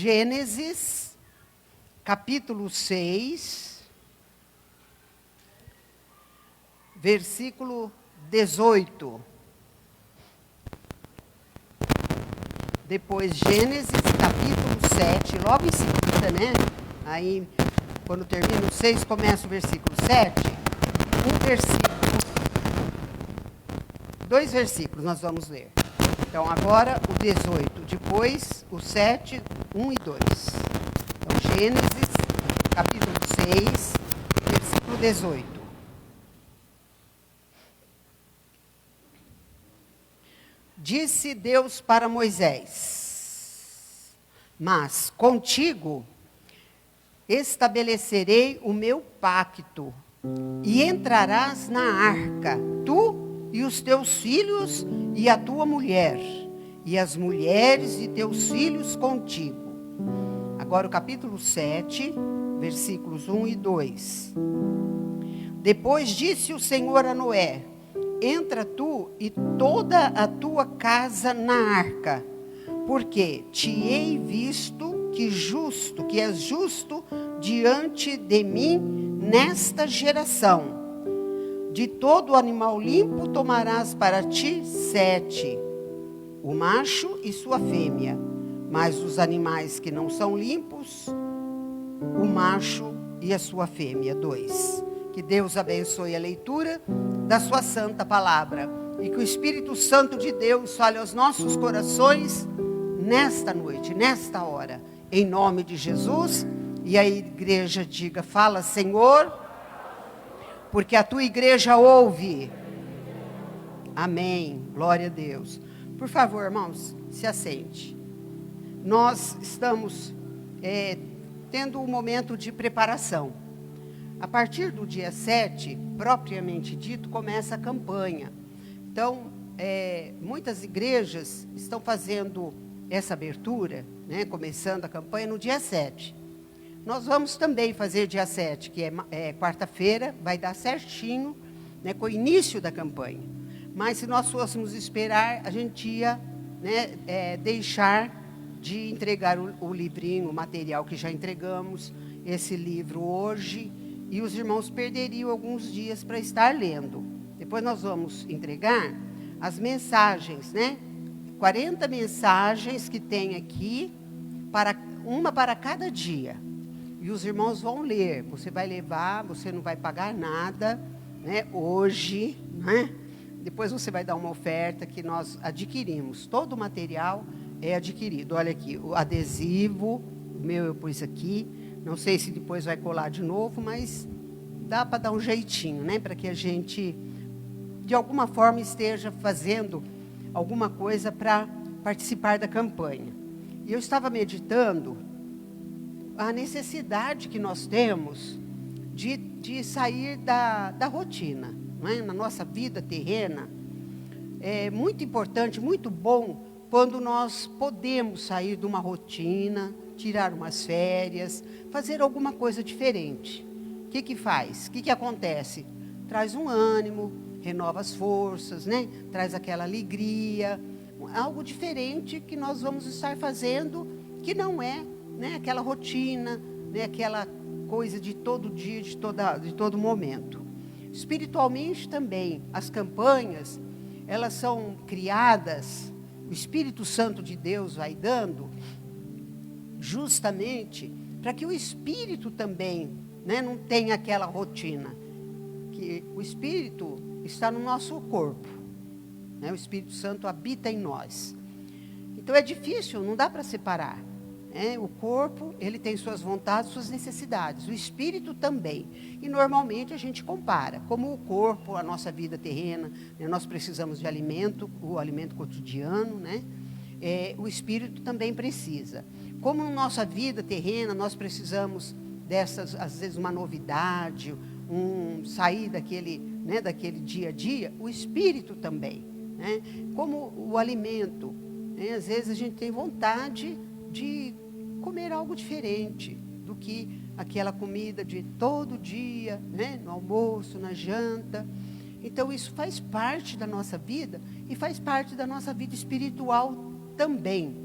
Gênesis, capítulo 6, versículo 18. Depois Gênesis, capítulo 7, logo em seguida, né? Aí, quando termina o 6, começa o versículo 7. Dois versículos nós vamos ler. Então, agora o 18, depois o 7, 1 e 2. Então, Gênesis, capítulo 6, versículo 18. Disse Deus para Moisés: mas contigo estabelecerei o meu pacto, e entrarás na arca, tu e os teus filhos e a tua mulher, e as mulheres de teus filhos contigo. Agora o capítulo 7, versículos 1 e 2. Depois disse o Senhor a Noé: entra tu e toda a tua casa na arca, porque te hei visto que és justo diante de mim nesta geração. De todo animal limpo tomarás para ti 7, o macho e sua fêmea, mas os animais que não são limpos, o macho e a sua fêmea, 2. Que Deus abençoe a leitura da sua santa palavra e que o Espírito Santo de Deus fale aos nossos corações nesta noite, nesta hora, em nome de Jesus. E a igreja diga: fala, Senhor, porque a tua igreja ouve. Amém, glória a Deus. Por favor, irmãos, se assente. Nós estamos tendo um momento de preparação. A partir do dia 7, propriamente dito, começa a campanha. Então, muitas igrejas estão fazendo essa abertura, né, começando a campanha no dia 7. Nós vamos também fazer dia 7, que é quarta-feira, vai dar certinho, né, com o início da campanha. Mas se nós fôssemos esperar, a gente ia, né, deixar de entregar o livrinho, o material que já entregamos, esse livro hoje, e os irmãos perderiam alguns dias para estar lendo. Depois nós vamos entregar as mensagens, né? 40 mensagens que tem aqui, uma para cada dia. E os irmãos vão ler. Você vai levar, você não vai pagar nada, né? Hoje, né? Depois você vai dar uma oferta que nós adquirimos. Todo o material é adquirido. Olha aqui, o adesivo, o meu eu pus aqui. Não sei se depois vai colar de novo, mas dá para dar um jeitinho, né? Para que a gente, de alguma forma, esteja fazendo alguma coisa para participar da campanha. E eu estava meditando a necessidade que nós temos de sair da rotina, né? Na nossa vida terrena. É muito importante, muito bom, quando nós podemos sair de uma rotina, tirar umas férias, fazer alguma coisa diferente. O que faz? O que acontece? Traz um ânimo, renova as forças, né? Traz aquela alegria, algo diferente que nós vamos estar fazendo, que não é, né, aquela rotina, né, aquela coisa de todo dia, de todo momento. Espiritualmente também, as campanhas, elas são criadas, o Espírito Santo de Deus vai dando, justamente para que o Espírito também, né, não tenha aquela rotina. Que o Espírito está no nosso corpo, né? O Espírito Santo habita em nós. Então é difícil, não dá para separar, né? O corpo, ele tem suas vontades, suas necessidades. O Espírito também. E normalmente a gente compara. Como o corpo, a nossa vida terrena, né, nós precisamos de alimento, o alimento cotidiano, né? O Espírito também precisa. Como na nossa vida terrena, nós precisamos dessas, às vezes, uma novidade, sair daquele, né, daquele dia a dia, o Espírito também, né? Como o alimento, né? Às vezes a gente tem vontade de comer algo diferente do que aquela comida de todo dia, né? No almoço, na janta. Então isso faz parte da nossa vida e faz parte da nossa vida espiritual também.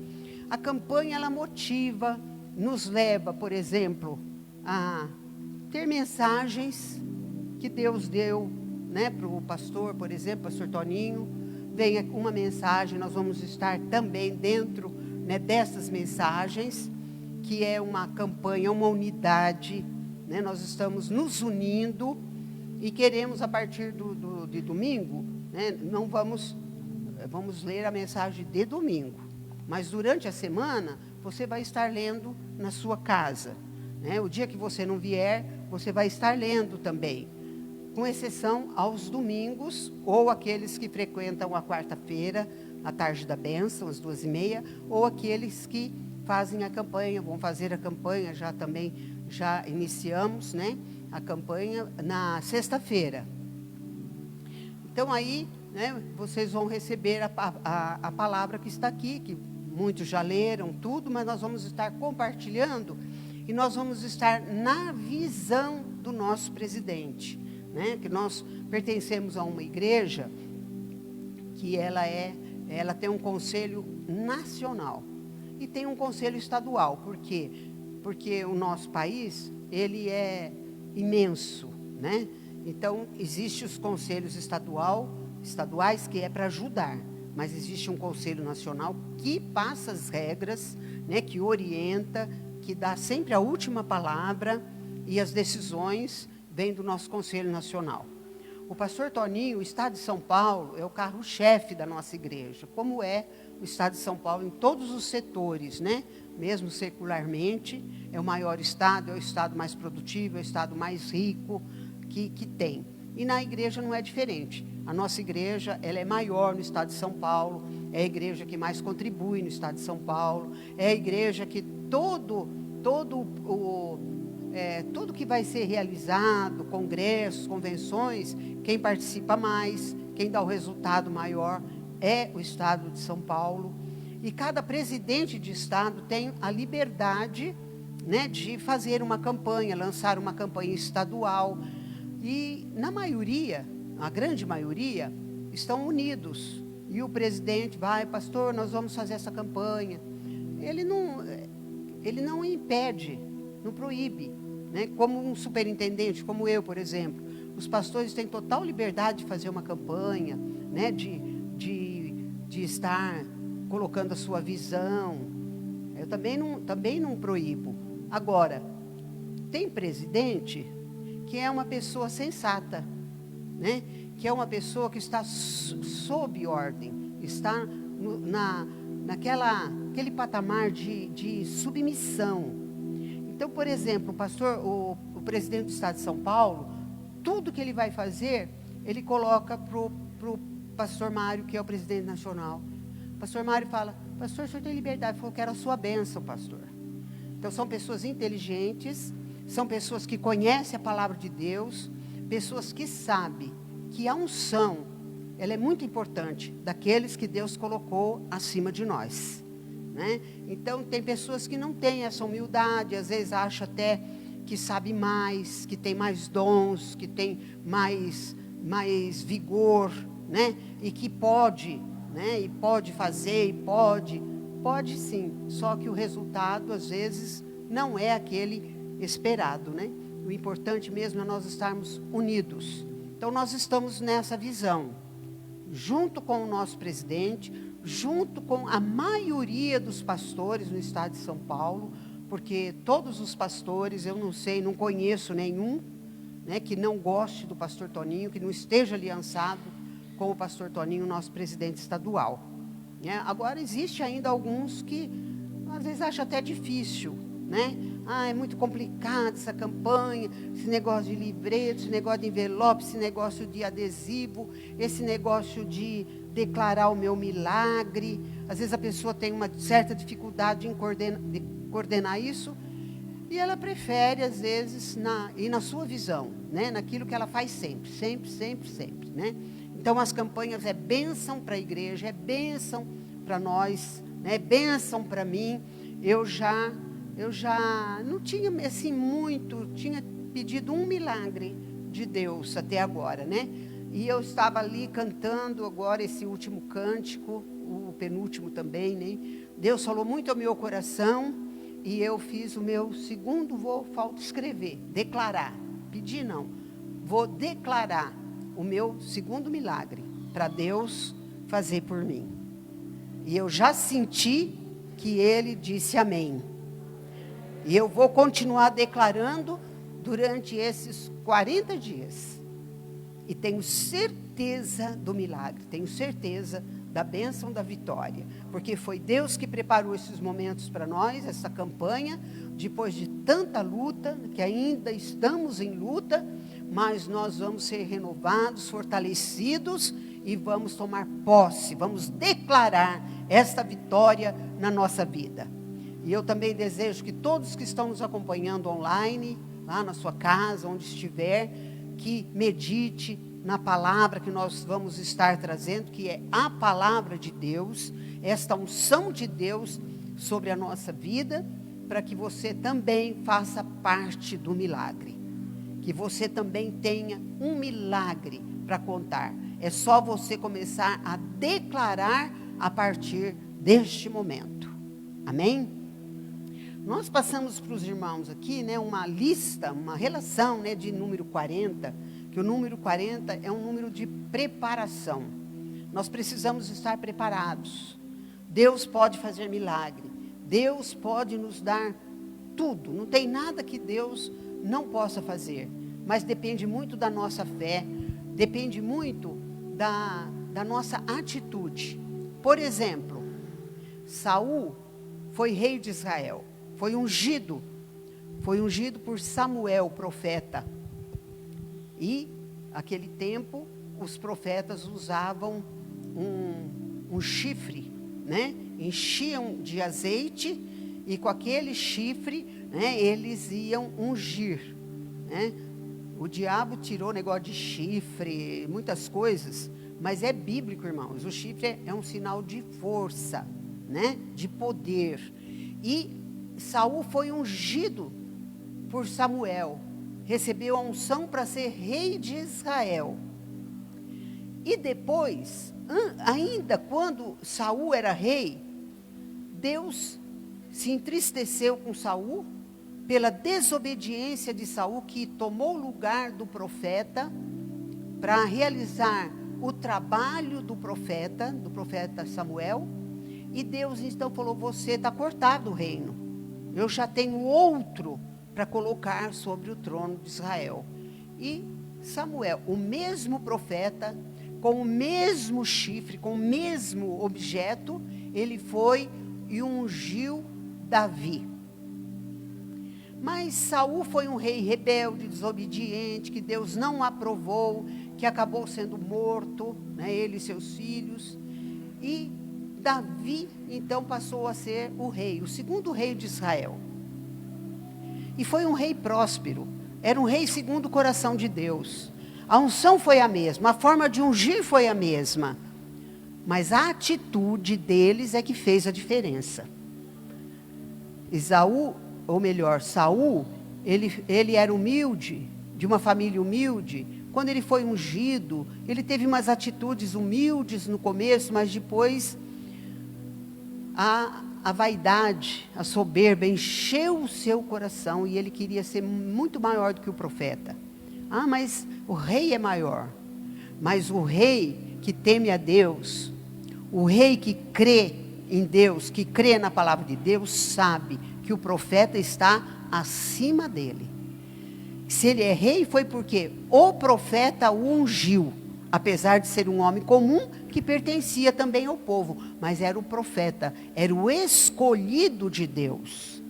A campanha, ela motiva, nos leva, por exemplo, a ter mensagens que Deus deu, né, para o pastor, por exemplo, pastor Toninho. Vem uma mensagem, nós vamos estar também dentro, né, dessas mensagens, que é uma campanha, uma unidade, né, nós estamos nos unindo e queremos, a partir de domingo, né, não vamos ler a mensagem de domingo, mas durante a semana, você vai estar lendo na sua casa, né? O dia que você não vier, você vai estar lendo também, com exceção aos domingos, ou aqueles que frequentam a quarta-feira, a tarde da bênção, às 2h30, ou aqueles que fazem a campanha, vão fazer a campanha, já iniciamos, né, a campanha na sexta-feira. Então aí, né, vocês vão receber a palavra que está aqui, que muitos já leram tudo, mas nós vamos estar compartilhando, e nós vamos estar na visão do nosso presidente, né, que nós pertencemos a uma igreja que ela tem um conselho nacional e tem um conselho estadual. Por quê? Porque o nosso país, ele é imenso, né? Então, existem os conselhos estaduais que é para ajudar, mas existe um conselho nacional que passa as regras, né, que orienta, que dá sempre a última palavra, e as decisões vêm do nosso conselho nacional. O pastor Toninho, o estado de São Paulo, é o carro-chefe da nossa igreja, como é o estado de São Paulo em todos os setores, né? Mesmo secularmente, é o maior estado, é o estado mais produtivo, é o estado mais rico que tem. E na igreja não é diferente. A nossa igreja, ela é maior no estado de São Paulo, é a igreja que mais contribui no estado de São Paulo, é a igreja que tudo que vai ser realizado, congressos, convenções, quem participa mais, quem dá o resultado maior é o estado de São Paulo. E cada presidente de estado tem a liberdade, né, de fazer uma campanha, lançar uma campanha estadual. E na maioria, a grande maioria, estão unidos. E o presidente vai, pastor, nós vamos fazer essa campanha. Ele não impede, não proíbe, né? Como um superintendente, como eu, por exemplo. Os pastores têm total liberdade de fazer uma campanha, né? De estar colocando a sua visão. Eu também não proíbo. Agora, tem presidente que é uma pessoa sensata, né? Que é uma pessoa que está sob ordem, está naquele patamar de submissão. Então, por exemplo, o presidente do estado de São Paulo, tudo que ele vai fazer, ele coloca para o pastor Mário, que é o presidente nacional. O pastor Mário fala, pastor, o senhor tem liberdade? Ele falou, quero a sua bênção, pastor. Então, são pessoas inteligentes, são pessoas que conhecem a palavra de Deus, pessoas que sabem que a unção, ela é muito importante, daqueles que Deus colocou acima de nós, né? Então, tem pessoas que não têm essa humildade, às vezes acham até que sabe mais, que tem mais dons, que tem mais vigor, né? E que pode, né? E pode fazer, pode sim, só que o resultado, às vezes, não é aquele esperado, né? O importante mesmo é nós estarmos unidos. Então, nós estamos nessa visão, junto com o nosso presidente, junto com a maioria dos pastores no estado de São Paulo, porque todos os pastores, eu não conheço nenhum, né, que não goste do pastor Toninho, que não esteja aliançado com o pastor Toninho, nosso presidente estadual, né? Agora, existe ainda alguns que, às vezes, acham até difícil, né? É muito complicado essa campanha, esse negócio de livreto, esse negócio de envelope, esse negócio de adesivo, esse negócio de declarar o meu milagre. Às vezes a pessoa tem uma certa dificuldade em coordenar isso, e ela prefere, às vezes, ir na sua visão, né? Naquilo que ela faz sempre, né? Então, as campanhas é bênção para a igreja, é bênção para nós, né? É bênção para mim. Eu já não tinha, assim, tinha pedido um milagre de Deus até agora, né? E eu estava ali cantando agora esse último cântico, o penúltimo também, né? Deus falou muito ao meu coração e eu fiz o meu segundo, falta escrever, declarar, pedir não, vou declarar o meu segundo milagre para Deus fazer por mim. E eu já senti que Ele disse amém. E eu vou continuar declarando durante esses 40 dias. E tenho certeza do milagre, tenho certeza da bênção da vitória. Porque foi Deus que preparou esses momentos para nós, essa campanha, depois de tanta luta, que ainda estamos em luta, mas nós vamos ser renovados, fortalecidos e vamos tomar posse, vamos declarar esta vitória na nossa vida. E eu também desejo que todos que estão nos acompanhando online, lá na sua casa, onde estiver, que medite na palavra que nós vamos estar trazendo, que é a palavra de Deus, esta unção de Deus sobre a nossa vida, para que você também faça parte do milagre. Que você também tenha um milagre para contar. É só você começar a declarar a partir deste momento. Amém? Nós passamos para os irmãos aqui, né, uma lista, uma relação, né, de número 40, que o número 40 é um número de preparação. Nós precisamos estar preparados. Deus pode fazer milagre. Deus pode nos dar tudo. Não tem nada que Deus não possa fazer. Mas depende muito da nossa fé, depende muito da nossa atitude. Por exemplo, Saul foi rei de Israel. Foi ungido por Samuel, profeta. E, naquele tempo, os profetas usavam um chifre, né? Enchiam de azeite e com aquele chifre, né, eles iam ungir, né? O diabo tirou negócio de chifre, muitas coisas, mas é bíblico, irmãos. O chifre é um sinal de força, né? De poder. E Saul foi ungido por Samuel, recebeu a unção para ser rei de Israel. E depois, ainda quando Saul era rei, Deus se entristeceu com Saul pela desobediência de Saul, que tomou o lugar do profeta para realizar o trabalho do profeta Samuel. E Deus então falou: você está cortado do reino. Eu já tenho outro para colocar sobre o trono de Israel. E Samuel, o mesmo profeta, com o mesmo chifre, com o mesmo objeto, ele foi e ungiu Davi. Mas Saul foi um rei rebelde, desobediente, que Deus não aprovou, que acabou sendo morto, né, ele e seus filhos. E Davi, então, passou a ser o rei, o segundo rei de Israel. E foi um rei próspero, era um rei segundo o coração de Deus. A unção foi a mesma, a forma de ungir foi a mesma, mas a atitude deles é que fez a diferença. Saul, ele era humilde, de uma família humilde. Quando ele foi ungido, ele teve umas atitudes humildes no começo, mas depois a vaidade, a soberba encheu o seu coração e ele queria ser muito maior do que o profeta. Mas o rei é maior. Mas o rei que teme a Deus, o rei que crê em Deus, que crê na palavra de Deus, sabe que o profeta está acima dele. Se ele é rei, foi porque o profeta o ungiu, apesar de ser um homem comum, que pertencia também ao povo, mas era o profeta, era o escolhido de Deus.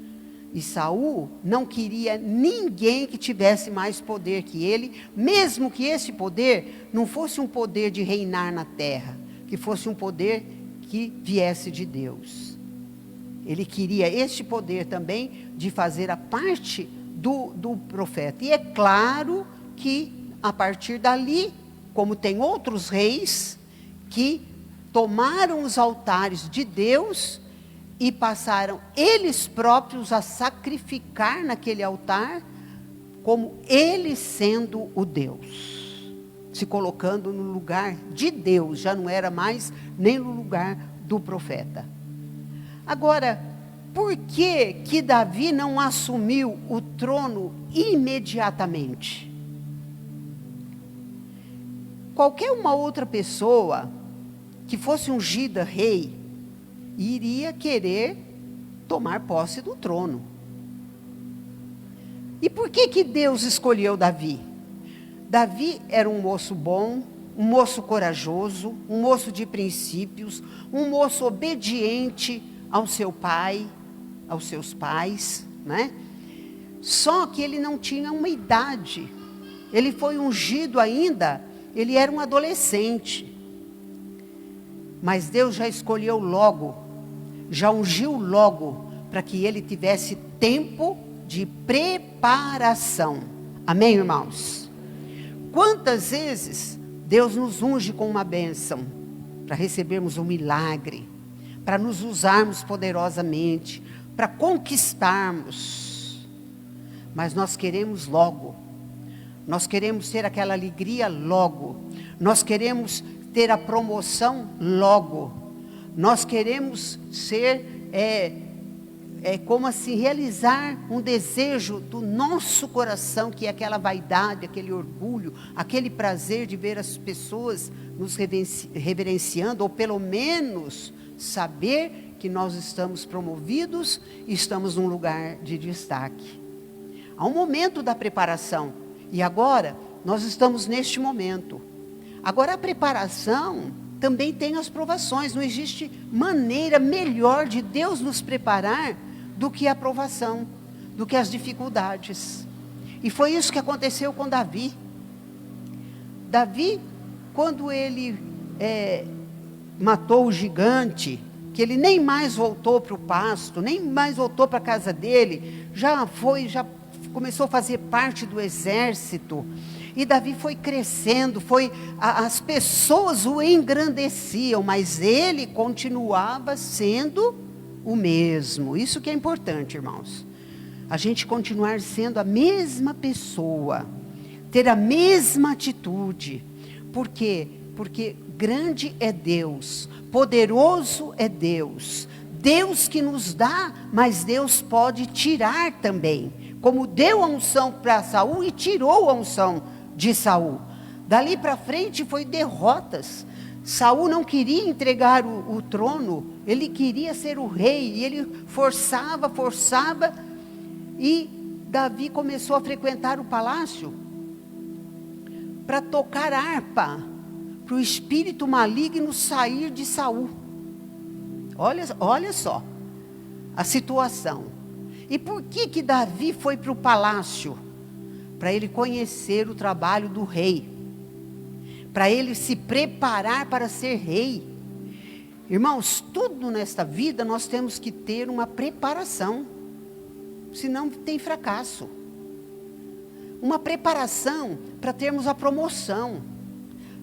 E Saul não queria ninguém que tivesse mais poder que ele, mesmo que esse poder não fosse um poder de reinar na terra, que fosse um poder que viesse de Deus. Ele queria este poder também de fazer a parte do profeta. E é claro que a partir dali, como tem outros reis que tomaram os altares de Deus e passaram eles próprios a sacrificar naquele altar, como ele sendo o Deus, se colocando no lugar de Deus, já não era mais nem no lugar do profeta. Agora, por que Davi não assumiu o trono imediatamente? Qualquer uma outra pessoa que fosse ungida rei, iria querer tomar posse do trono. E por que Deus escolheu Davi? Davi era um moço bom, um moço corajoso, um moço de princípios, um moço obediente ao seu pai, aos seus pais, né? Só que ele não tinha uma idade. Ele foi ungido ainda, ele era um adolescente. Mas Deus já escolheu logo, já ungiu logo, para que ele tivesse tempo de preparação. Amém, irmãos? Quantas vezes Deus nos unge com uma bênção, para recebermos um milagre, para nos usarmos poderosamente, para conquistarmos. Mas nós queremos logo, nós queremos ter aquela alegria logo, nós queremos ter a promoção logo, nós queremos ser, como assim, realizar um desejo do nosso coração, que é aquela vaidade, aquele orgulho, aquele prazer de ver as pessoas nos reverenciando, ou pelo menos saber que nós estamos promovidos e estamos num lugar de destaque. Há um momento da preparação, e agora nós estamos neste momento. Agora a preparação também tem as provações, não existe maneira melhor de Deus nos preparar do que a provação, do que as dificuldades. E foi isso que aconteceu com Davi. Davi, quando ele matou o gigante, que ele nem mais voltou para o pasto, nem mais voltou para a casa dele, já começou a fazer parte do exército. E Davi foi crescendo, as pessoas o engrandeciam, mas ele continuava sendo o mesmo. Isso que é importante, irmãos. A gente continuar sendo a mesma pessoa, ter a mesma atitude. Por quê? Porque grande é Deus, poderoso é Deus. Deus que nos dá, mas Deus pode tirar também. Como deu a unção para Saul e tirou a unção de Saul. Dali para frente foi derrotas. Saul não queria entregar o trono, ele queria ser o rei, e ele forçava, e Davi começou a frequentar o palácio para tocar harpa, para o espírito maligno sair de Saul. Olha só a situação. E por que Davi foi para o palácio? Para ele conhecer o trabalho do rei, para ele se preparar para ser rei. Irmãos, tudo nesta vida nós temos que ter uma preparação, senão tem fracasso. Uma preparação para termos a promoção,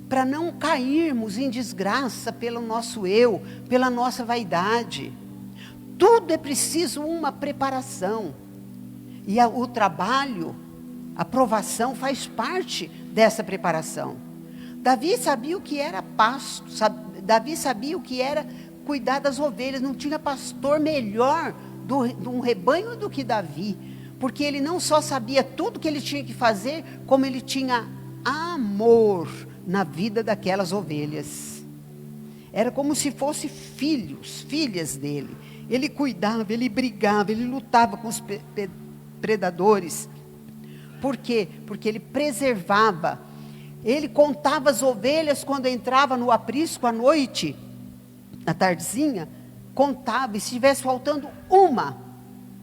para não cairmos em desgraça pelo nosso eu, pela nossa vaidade. Tudo é preciso uma preparação, e o trabalho, a provação faz parte dessa preparação. Davi sabia o que era pasto, Davi sabia o que era cuidar das ovelhas. Não tinha pastor melhor de um rebanho do que Davi, porque ele não só sabia tudo que ele tinha que fazer, como ele tinha amor na vida daquelas ovelhas. Era como se fossem filhas dele. Ele cuidava, ele brigava, ele lutava com os predadores. Por quê? Porque ele preservava. Ele contava as ovelhas quando entrava no aprisco à noite, na tardezinha, contava, e se estivesse faltando uma,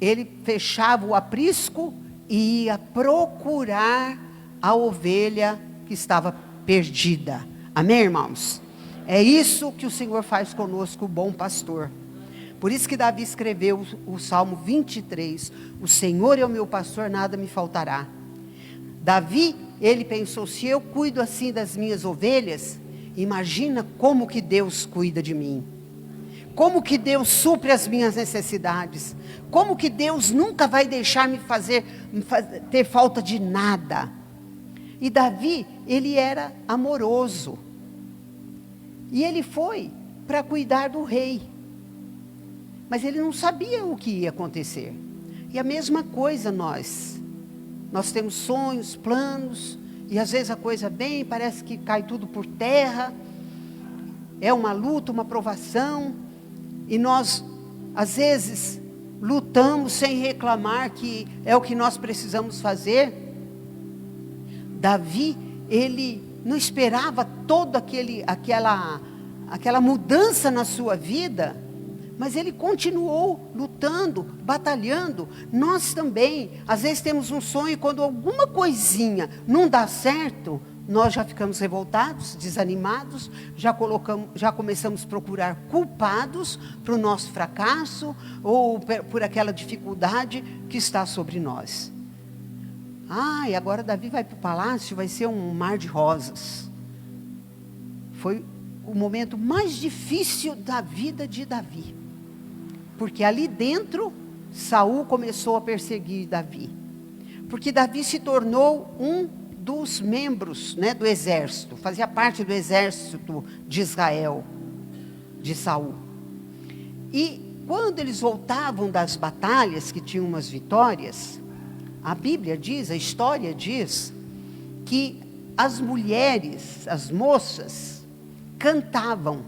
ele fechava o aprisco e ia procurar a ovelha que estava perdida. Amém, irmãos? É isso que o Senhor faz conosco, o bom pastor. Por isso que Davi escreveu o Salmo 23, o Senhor é o meu pastor, nada me faltará. Davi, ele pensou, se eu cuido assim das minhas ovelhas, imagina como que Deus cuida de mim. Como que Deus supre as minhas necessidades. Como que Deus nunca vai deixar me ter falta de nada. E Davi, ele era amoroso. E ele foi para cuidar do rei. Mas ele não sabia o que ia acontecer. E a mesma coisa nós temos sonhos, planos, e às vezes a coisa vem, parece que cai tudo por terra, é uma luta, uma provação, e nós, às vezes, lutamos sem reclamar que é o que nós precisamos fazer. Davi, ele não esperava toda aquela mudança na sua vida, mas ele continuou lutando, batalhando. Nós também, às vezes temos um sonho e quando alguma coisinha não dá certo, nós já ficamos revoltados, desanimados, já começamos a procurar culpados para o nosso fracasso ou por aquela dificuldade que está sobre nós. E agora Davi vai para o palácio, vai ser um mar de rosas. Foi o momento mais difícil da vida de Davi. Porque ali dentro, Saul começou a perseguir Davi. Porque Davi se tornou um dos membros, do exército. Fazia parte do exército de Israel, de Saul. E quando eles voltavam das batalhas, que tinham umas vitórias, a Bíblia diz, a história diz, que as mulheres, as moças, cantavam,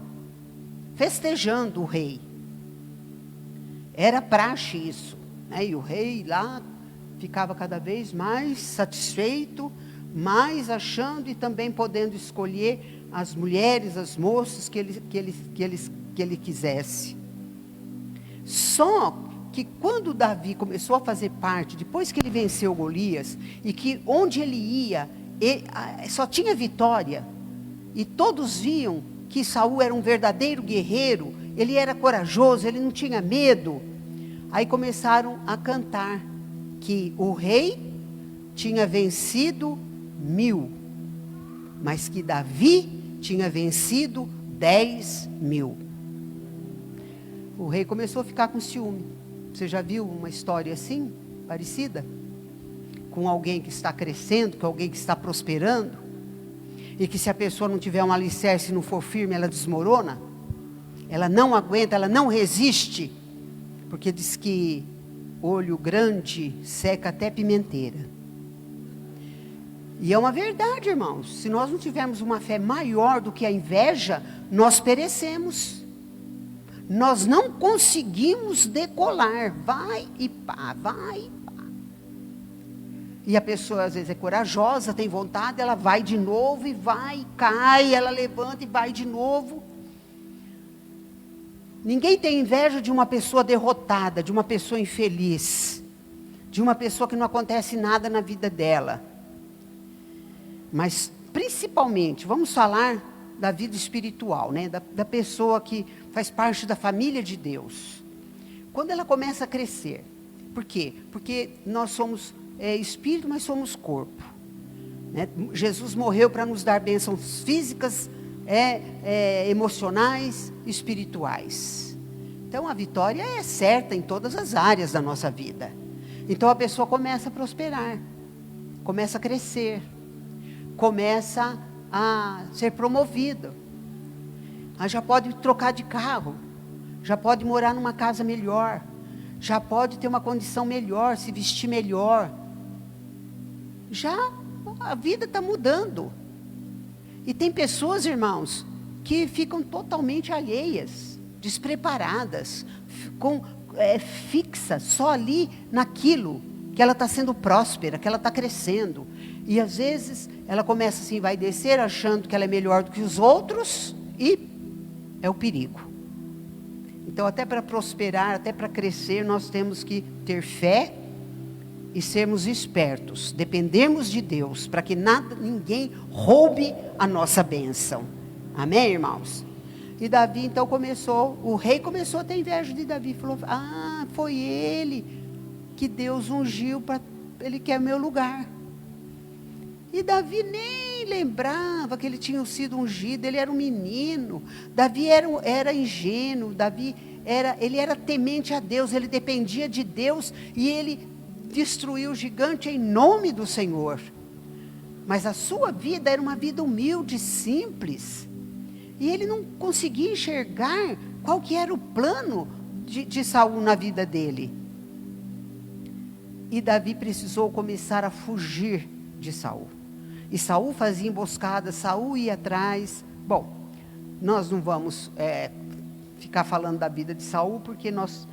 festejando o rei. Era praxe isso, e o rei lá ficava cada vez mais satisfeito, mais achando e também podendo escolher as mulheres, as moças que ele quisesse. Só que quando Davi começou a fazer parte, depois que ele venceu Golias, e que onde ele ia, só tinha vitória, e todos viam que Saul era um verdadeiro guerreiro, ele era corajoso, ele não tinha medo. Aí começaram a cantar que o rei tinha vencido 1000, mas que Davi tinha vencido 10.000. O rei começou a ficar com ciúme. Você já viu uma história assim, parecida? Com alguém que está crescendo, com alguém que está prosperando, e que se a pessoa não tiver um alicerce e não for firme, ela desmorona? Ela não aguenta, ela não resiste, porque diz que olho grande seca até pimenteira. E é uma verdade, irmãos. Se nós não tivermos uma fé maior do que a inveja, nós perecemos. Nós não conseguimos decolar. Vai e pá, vai e pá. E a pessoa às vezes é corajosa, tem vontade, ela vai de novo e vai e cai, ela levanta e vai de novo. Ninguém tem inveja de uma pessoa derrotada, de uma pessoa infeliz, de uma pessoa que não acontece nada na vida dela. Mas, principalmente, vamos falar da vida espiritual, da pessoa que faz parte da família de Deus. Quando ela começa a crescer. Por quê? Porque nós somos espírito, mas somos corpo. Jesus morreu para nos dar bênçãos físicas, emocionais, espirituais. Então, a vitória é certa em todas as áreas da nossa vida. Então, a pessoa começa a prosperar, começa a crescer, começa a ser promovida. Já pode trocar de carro, já pode morar numa casa melhor, já pode ter uma condição melhor, se vestir melhor. Já a vida está mudando. E tem pessoas, irmãos, que ficam totalmente alheias, despreparadas, fixa só ali naquilo que ela está sendo próspera, que ela está crescendo. E às vezes ela começa assim, vai descer achando que ela é melhor do que os outros, e é o perigo. Então, até para prosperar, até para crescer, nós temos que ter fé e sermos espertos, dependermos de Deus, para que ninguém roube a nossa bênção. Amém, irmãos? E Davi então o rei começou a ter inveja de Davi, falou, foi ele que Deus ungiu, ele quer o meu lugar. E Davi nem lembrava que ele tinha sido ungido, ele era um menino. Davi era ingênuo, ele era temente a Deus, ele dependia de Deus, e ele destruiu o gigante em nome do Senhor. Mas a sua vida era uma vida humilde, simples. E ele não conseguia enxergar qual que era o plano de Saul na vida dele. E Davi precisou começar a fugir de Saul. E Saul fazia emboscada, Saul ia atrás. Bom, nós não vamos ficar falando da vida de Saul, porque nós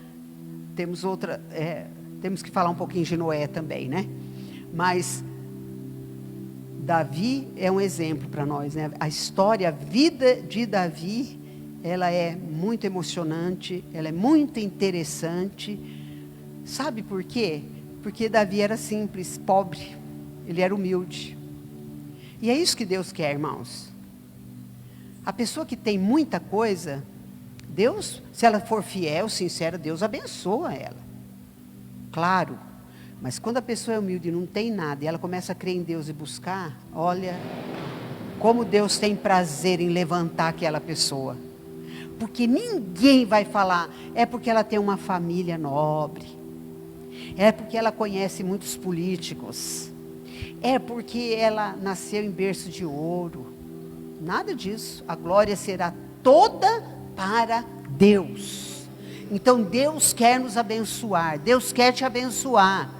temos temos que falar um pouquinho de Noé também, né? Mas Davi é um exemplo para nós, né? A história, a vida de Davi, ela é muito emocionante, ela é muito interessante. Sabe por quê? Porque Davi era simples, pobre, ele era humilde. E é isso que Deus quer, irmãos. A pessoa que tem muita coisa, Deus, se ela for fiel, sincera, Deus abençoa ela. Claro. Mas quando a pessoa é humilde e não tem nada, e ela começa a crer em Deus e buscar, olha, como Deus tem prazer em levantar aquela pessoa. Porque ninguém vai falar, é porque ela tem uma família nobre, é porque ela conhece muitos políticos, é porque ela nasceu em berço de ouro. Nada disso, a glória será toda para Deus. Então Deus quer nos abençoar, Deus quer te abençoar.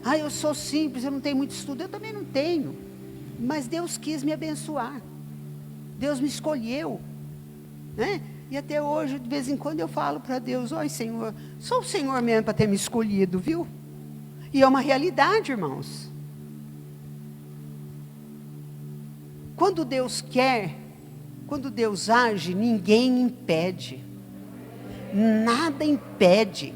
Ah, eu sou simples, eu não tenho muito estudo, eu também não tenho. Mas Deus quis me abençoar. Deus me escolheu, né? E até hoje, de vez em quando eu falo para Deus, olha Senhor, só o Senhor mesmo para ter me escolhido, viu? E é uma realidade, irmãos. Quando Deus quer, quando Deus age, ninguém impede. Nada impede.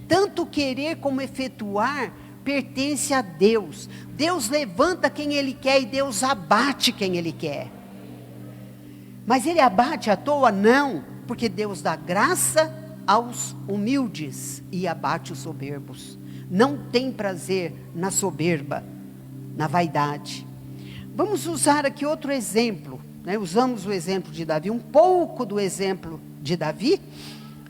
Tanto querer como efetuar pertence a Deus. Deus levanta quem Ele quer e Deus abate quem Ele quer. Mas Ele abate à toa? Não, porque Deus dá graça aos humildes e abate os soberbos. Não tem prazer na soberba, na vaidade. Vamos usar aqui outro exemplo, né? Usamos o exemplo de Davi, um pouco do exemplo de Davi,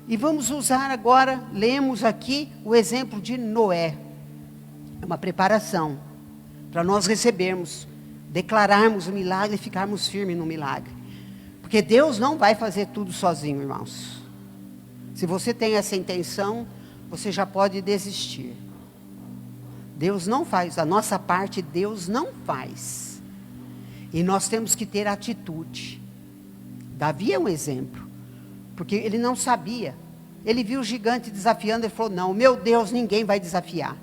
e vamos usar agora, lemos aqui o exemplo de Noé. É uma preparação para nós recebermos, declararmos o milagre e ficarmos firmes no milagre. Porque Deus não vai fazer tudo sozinho, irmãos. Se você tem essa intenção, você já pode desistir. Deus não faz, a nossa parte Deus não faz. E nós temos que ter atitude. Davi é um exemplo, porque ele não sabia. Ele viu o gigante desafiando, ele falou, não, meu Deus, ninguém vai desafiar.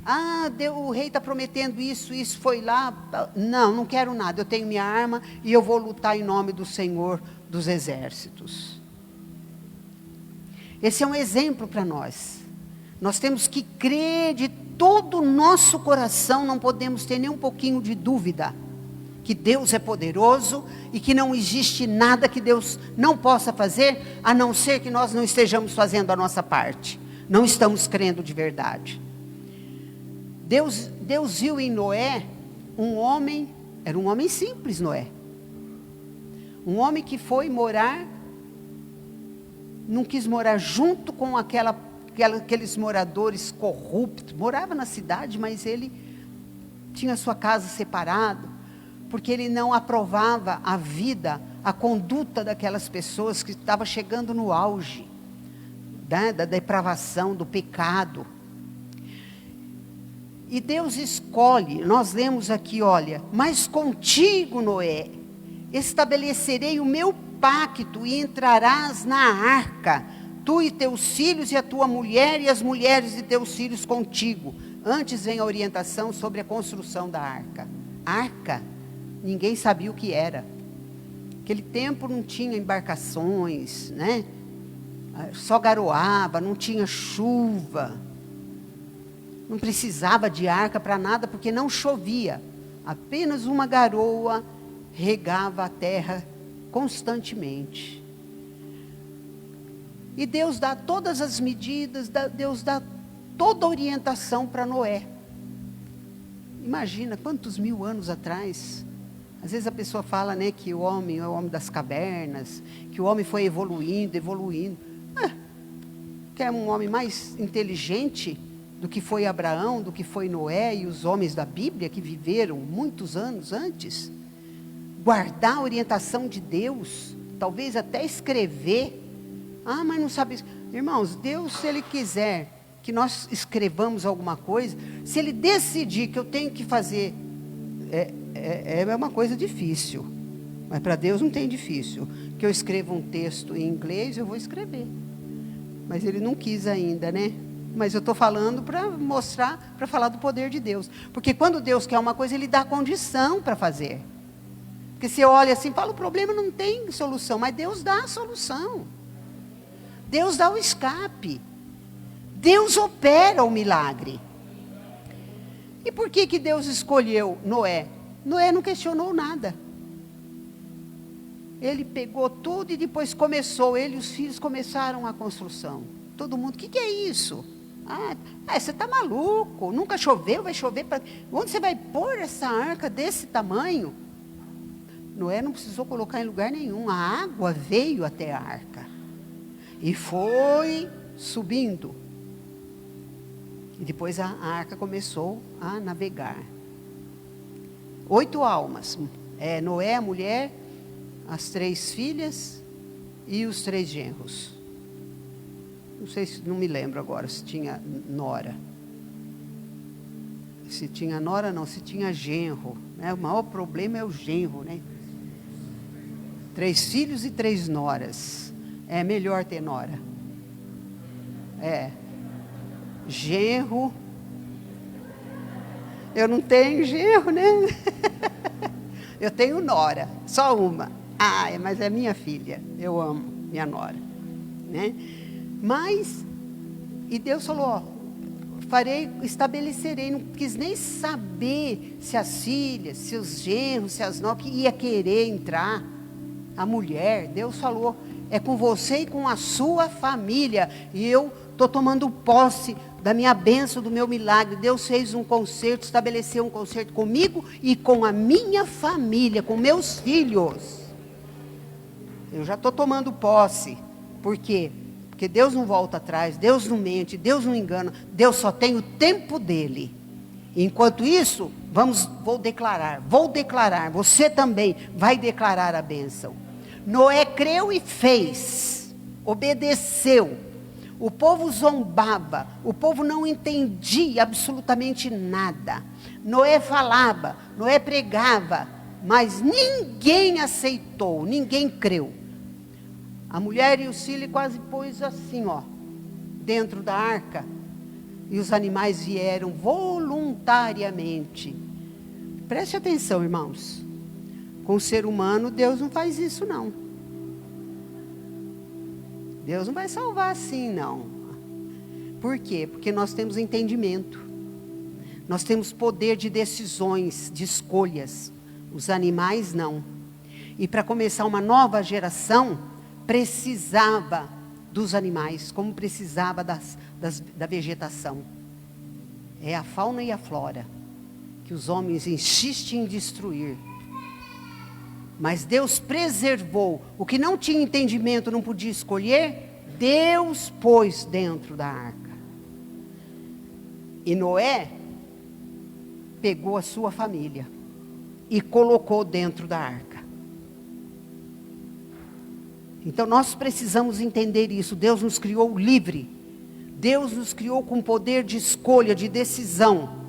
Ah, o rei está prometendo isso foi lá. Não, não quero nada, eu tenho minha arma e eu vou lutar em nome do Senhor dos Exércitos. Esse é um exemplo para nós. Nós temos que crer de todo o nosso coração, não podemos ter nem um pouquinho de dúvida, que Deus é poderoso e que não existe nada que Deus não possa fazer, a não ser que nós não estejamos fazendo a nossa parte. Não estamos crendo de verdade. Deus viu em Noé um homem, era um homem simples, Noé. Um homem que foi morar, não quis morar junto com aqueles moradores corruptos. Morava na cidade, mas ele tinha sua casa separada, porque ele não aprovava a vida, a conduta daquelas pessoas que estavam chegando no auge, né, da depravação, do pecado. E Deus escolhe, nós lemos aqui, olha, mas contigo, Noé, estabelecerei o meu pacto e entrarás na arca, tu e teus filhos e a tua mulher e as mulheres de teus filhos contigo. Antes vem a orientação sobre a construção da arca. Arca, ninguém sabia o que era. Naquele tempo não tinha embarcações, né? Só garoava, não tinha chuva. Não precisava de arca para nada, porque não chovia. Apenas uma garoa regava a terra constantemente. E Deus dá todas as medidas, Deus dá toda a orientação para Noé. Imagina, quantos mil anos atrás. Às vezes a pessoa fala, né, que o homem é o homem das cavernas, que o homem foi evoluindo. Quer um homem mais inteligente do que foi Abraão, do que foi Noé e os homens da Bíblia que viveram muitos anos antes? Guardar a orientação de Deus, talvez até escrever. Ah, mas não sabe. Irmãos, Deus, se Ele quiser que nós escrevamos alguma coisa, se Ele decidir que eu tenho que fazer, é uma coisa difícil. Mas para Deus não tem difícil. Que eu escreva um texto em inglês, eu vou escrever. Mas Ele não quis ainda, né? Mas eu estou falando para mostrar, para falar do poder de Deus. Porque quando Deus quer uma coisa, Ele dá condição para fazer. Porque você olha assim e fala, o problema não tem solução, mas Deus dá a solução. Deus dá o escape. Deus opera o milagre. E por que Deus escolheu Noé? Noé não questionou nada. Ele pegou tudo e depois começou, ele e os filhos começaram a construção. Todo mundo, o que é isso? Você está maluco, nunca choveu, vai chover. Onde você vai pôr essa arca desse tamanho? Noé não precisou colocar em lugar nenhum, a água veio até a arca. E foi subindo. E depois a arca começou a navegar. 8 almas. Noé, a mulher, as 3 filhas e os 3 genros. Não sei, não me lembro agora se tinha nora. Se tinha nora, não, se tinha genro. Né? O maior problema é o genro, né? 3 filhos e 3 noras. É melhor ter nora. Genro. Eu não tenho genro, né? Eu tenho nora, só uma. Mas é minha filha. Eu amo minha nora, né? Mas, e Deus falou, estabelecerei, não quis nem saber se as filhas, se os genros, se as noras, que ia querer entrar. A mulher, Deus falou, é com você e com a sua família. E eu estou tomando posse da minha bênção, do meu milagre. Deus fez um concerto, estabeleceu um concerto comigo e com a minha família, com meus filhos. Eu já estou tomando posse. Por quê? Porque Deus não volta atrás, Deus não mente, Deus não engana. Deus só tem o tempo dele. Enquanto isso, vou declarar, você também vai declarar a bênção. Noé creu e fez, obedeceu. O povo zombava, o povo não entendia absolutamente nada. Noé falava, Noé pregava, mas ninguém aceitou, ninguém creu. A mulher e os filhos quase pôs assim, dentro da arca. E os animais vieram voluntariamente. Preste atenção, irmãos. Com o ser humano, Deus não faz isso, não. Deus não vai salvar assim, não. Por quê? Porque nós temos entendimento. Nós temos poder de decisões, de escolhas. Os animais, não. E para começar uma nova geração, precisava dos animais, como precisava da vegetação. É a fauna e a flora que os homens insistem em destruir. Mas Deus preservou. O que não tinha entendimento, não podia escolher, Deus pôs dentro da arca. E Noé pegou a sua família e colocou dentro da arca. Então nós precisamos entender isso. Deus nos criou livre. Deus nos criou com poder de escolha, de decisão.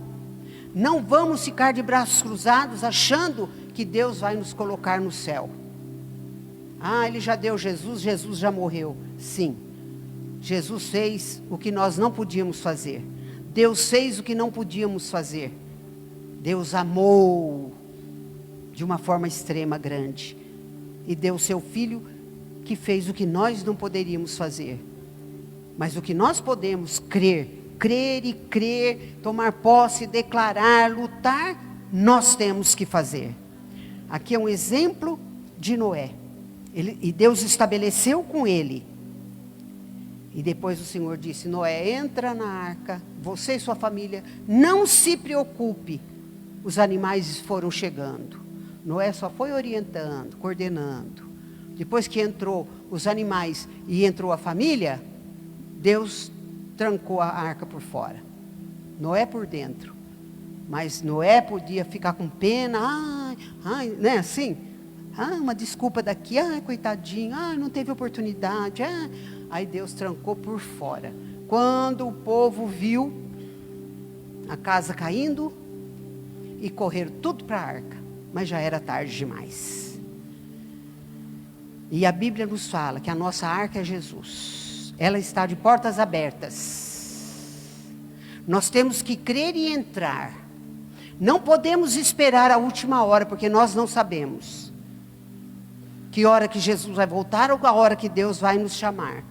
Não vamos ficar de braços cruzados achando que Deus vai nos colocar no céu. Ele já deu Jesus, Jesus já morreu. Sim, Jesus fez o que nós não podíamos fazer. Deus fez o que não podíamos fazer. Deus amou de uma forma extrema, grande. E deu seu Filho que fez o que nós não poderíamos fazer. Mas o que nós podemos crer e crer, tomar posse, declarar, lutar, nós temos que fazer. Aqui é um exemplo de Noé. E Deus estabeleceu com ele. E depois o Senhor disse, Noé, entra na arca, você e sua família, não se preocupe. Os animais foram chegando. Noé só foi orientando, coordenando. Depois que entrou os animais e entrou a família, Deus trancou a arca por fora. Noé por dentro. Mas Noé podia ficar com pena, né, assim. uma desculpa daqui, coitadinho, não teve oportunidade, Aí Deus trancou por fora. Quando o povo viu a casa caindo, e correram tudo para a arca, mas já era tarde demais. E a Bíblia nos fala que a nossa arca é Jesus. Ela está de portas abertas. Nós temos que crer e entrar. Não podemos esperar a última hora, porque nós não sabemos que hora que Jesus vai voltar ou a hora que Deus vai nos chamar.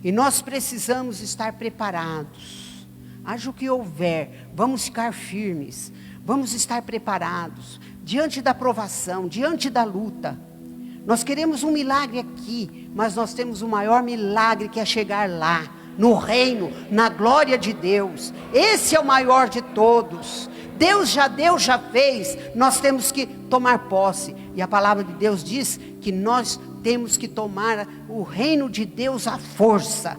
E nós precisamos estar preparados. Haja o que houver, vamos ficar firmes. Vamos estar preparados. Diante da provação, diante da luta. Nós queremos um milagre aqui, mas nós temos o maior milagre, que é chegar lá, no reino, na glória de Deus. Esse é o maior de todos. Deus já deu, já fez. Nós temos que tomar posse. E a palavra de Deus diz que nós temos que tomar o reino de Deus à força.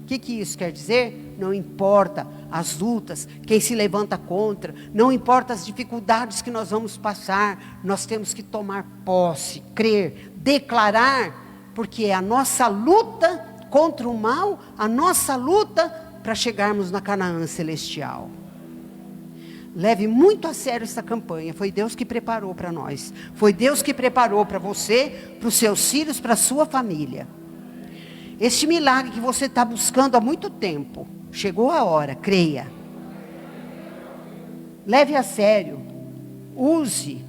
O que isso quer dizer? Não importa as lutas, quem se levanta contra, não importa as dificuldades que nós vamos passar, nós temos que tomar posse, crer, declarar, porque é a nossa luta contra o mal, a nossa luta para chegarmos na Canaã celestial. Leve muito a sério essa campanha, foi Deus que preparou para nós, foi Deus que preparou para você, para os seus filhos, para a sua família. Este milagre que você está buscando há muito tempo, chegou a hora, creia. Leve a sério, use.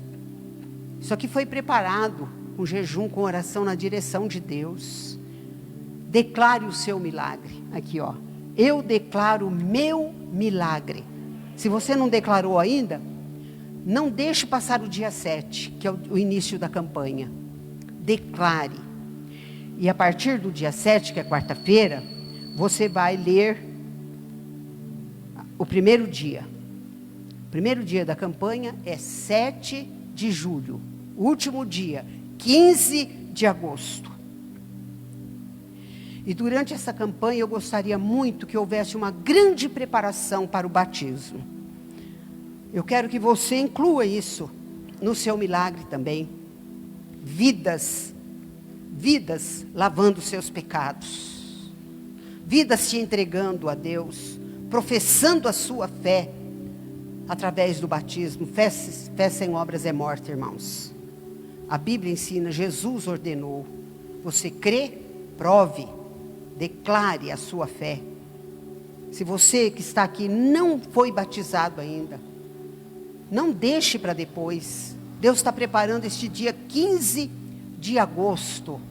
Isso aqui foi preparado com jejum, com oração na direção de Deus. Declare o seu milagre. Aqui, eu declaro o meu milagre. Se você não declarou ainda, não deixe passar o dia 7, que é o início da campanha. Declare. E a partir do dia 7, que é quarta-feira, você vai ler o primeiro dia. O primeiro dia da campanha é 7 de julho. O último dia, 15 de agosto. E durante essa campanha eu gostaria muito que houvesse uma grande preparação para o batismo. Eu quero que você inclua isso no seu milagre também. Vidas lavando seus pecados. Vidas se entregando a Deus, professando a sua fé através do batismo. Fé sem obras é morte, irmãos. A Bíblia ensina, Jesus ordenou. Você crê, prove. Declare a sua fé. Se você que está aqui não foi batizado ainda, não deixe para depois. Deus está preparando este dia 15 de agosto.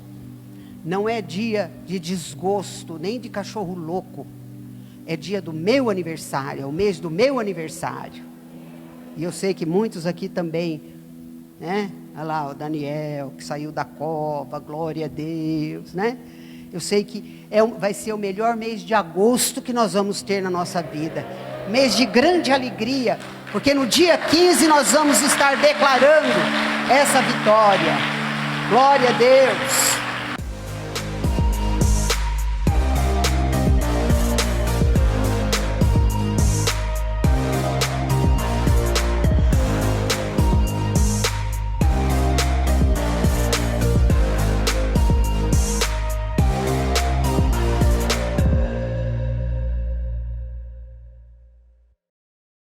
Não é dia de desgosto, nem de cachorro louco. É dia do meu aniversário, é o mês do meu aniversário. E eu sei que muitos aqui também, né? Olha lá o Daniel, que saiu da cova, glória a Deus, né? Eu sei que vai ser o melhor mês de agosto que nós vamos ter na nossa vida. Mês de grande alegria, porque no dia 15 nós vamos estar declarando essa vitória. Glória a Deus.